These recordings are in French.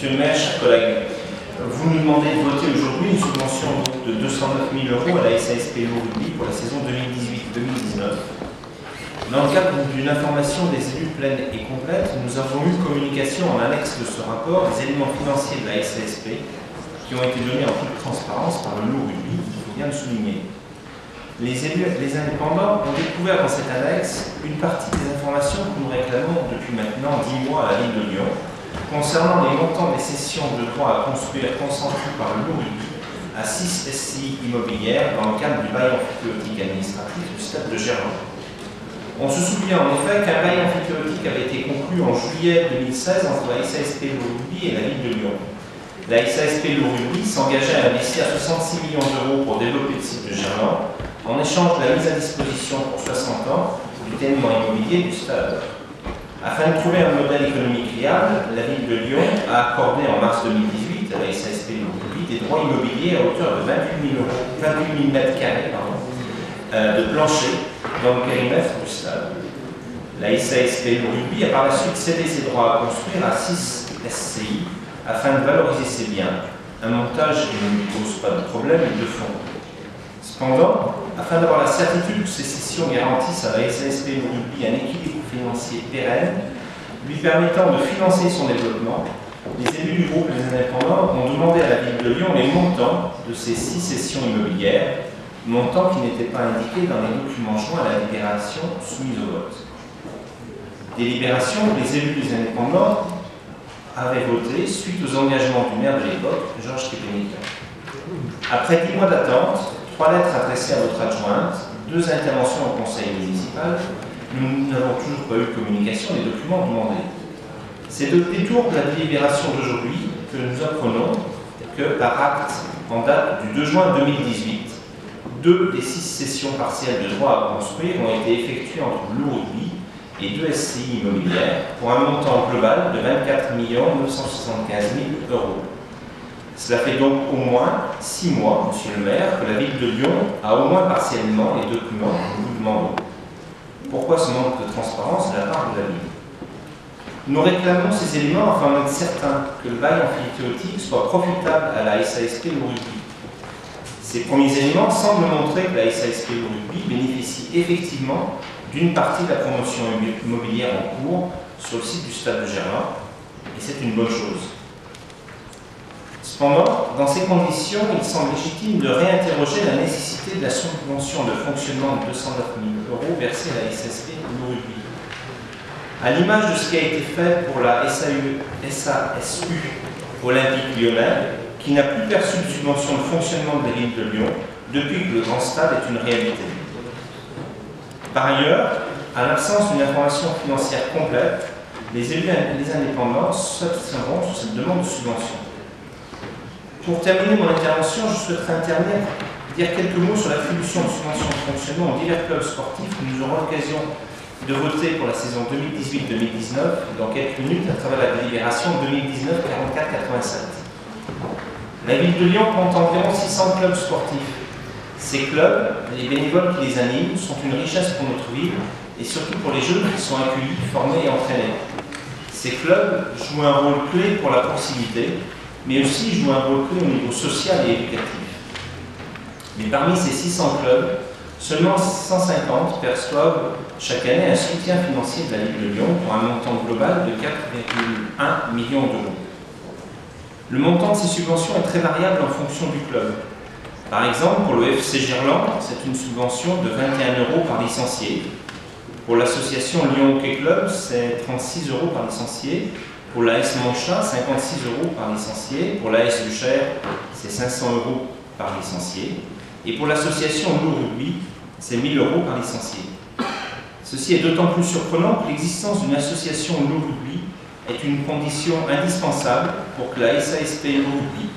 Monsieur le maire, chers collègues, vous nous demandez de voter aujourd'hui une subvention de 209 000 € à la SASP Rugby pour la saison 2018-2019. Dans le cadre d'une information des élus pleine et complète, nous avons eu communication en annexe de ce rapport des éléments financiers de la SASP qui ont été donnés en toute transparence par le lot Rugby, qu'il faut bien le souligner. Les indépendants ont découvert dans cette annexe une partie des informations que nous réclamons depuis maintenant 10 mois à la ville de Lyon, concernant les montants des cessions de droits à construire consentis par le lot Rugby à 6 SCI immobilières dans le cadre du bail amphithéotique administratif du stade de Gerland. On se souvient en effet qu'un bail amphithéotique avait été conclu en juillet 2016 entre la SASP Rugby et la ville de Lyon. La SASP Rugby s'engageait à investir 66 millions d'euros pour développer le site de Gerland, en échange de la mise à disposition pour 60 ans du ténement immobilier du stade. Afin de trouver un modèle économique viable, la ville de Lyon a accordé en mars 2018 à la SASP Rugby des droits immobiliers à hauteur de 28 000 m² de plancher dans le périmètre du stade. La SASP Rugby a par la suite cédé ses droits à construire à 6 SCI afin de valoriser ses biens, un montage qui ne lui pose pas de problème de fond. Cependant, afin d'avoir la certitude que ces cessions garantissent à la SASP Rugby un équilibre financier pérenne, lui permettant de financer son développement, les élus du groupe Les Indépendants ont demandé à la ville de Lyon les montants de ces 6 cessions immobilières, montants qui n'étaient pas indiqués dans les documents joints à la délibération soumise au vote. Délibération que les élus des Indépendants avaient voté suite aux engagements du maire de l'époque, Georges Kepenica. Après 10 mois d'attente, 3 lettres adressées à votre adjointe, 2 interventions au conseil municipal, nous n'avons toujours pas eu communication des documents demandés. C'est au détour de la délibération d'aujourd'hui que nous apprenons que, par acte en date du 2 juin 2018, 2 des 6 cessions partielles de droits à construire ont été effectuées entre le lot Rugby et 2 SCI immobilières pour un montant global de 24 975 000 €. Cela fait donc au moins 6 mois, monsieur le maire, que la ville de Lyon a au moins partiellement les documents que nous vous demandons. Pourquoi ce manque de transparence de la part de la ville? Nous réclamons ces éléments afin d'être certains que le bail amphithéotique soit profitable à la SASP Rugby. Ces premiers éléments semblent montrer que la SASP Rugby bénéficie effectivement d'une partie de la promotion immobilière en cours sur le site du stade de Gerland, et c'est une bonne chose. Cependant, dans ces conditions, il semble légitime de réinterroger la nécessité de la subvention de fonctionnement de 209 000 € versée à la SASP Rugby. À l'image de ce qui a été fait pour la SASU Olympique Lyonnais, qui n'a plus perçu de subvention de fonctionnement de la ville de Lyon depuis que le grand stade est une réalité. Par ailleurs, à l'absence d'une information financière complète, les élus les indépendants s'abstiendront sur cette demande de subvention. Pour terminer mon intervention, je souhaiterais dire quelques mots sur l'attribution de subventions de fonctionnement aux divers clubs sportifs que nous aurons l'occasion de voter pour la saison 2018-2019 dans quelques minutes à travers la délibération 2019-44-87. La ville de Lyon compte environ 600 clubs sportifs. Ces clubs, les bénévoles qui les animent, sont une richesse pour notre ville et surtout pour les jeunes qui sont accueillis, formés et entraînés. Ces clubs jouent un rôle clé pour la proximité, mais aussi jouent un rôle clé au niveau social et éducatif. Mais parmi ces 600 clubs, seulement 150 perçoivent chaque année un soutien financier de la ville de Lyon pour un montant global de 4,1 millions d'euros. Le montant de ces subventions est très variable en fonction du club. Par exemple, pour le FC Gerland, c'est une subvention de 21 € par licencié. Pour l'association Lyon Hockey Club, c'est 36 € par licencié. Pour l'AS Monchat, 56 € par licencié. Pour l'AS Luchère, c'est 500 € par licencié. Et pour l'association Lot Rugby, c'est 1 000 € par licencié. Ceci est d'autant plus surprenant que l'existence d'une association Lot Rugby est une condition indispensable pour que la SASP Rugby,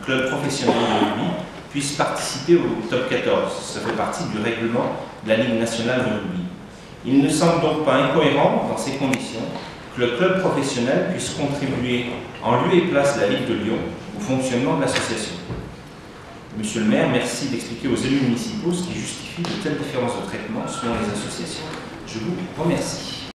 club professionnel de rugby, puisse participer au top 14. Ça fait partie du règlement de la Ligue nationale de rugby. Il ne semble donc pas incohérent, dans ces conditions, que le club professionnel puisse contribuer en lieu et place de la ville de Lyon au fonctionnement de l'association. Monsieur le maire, merci d'expliquer aux élus municipaux ce qui justifie de telles différences de traitement selon les associations. Je vous remercie.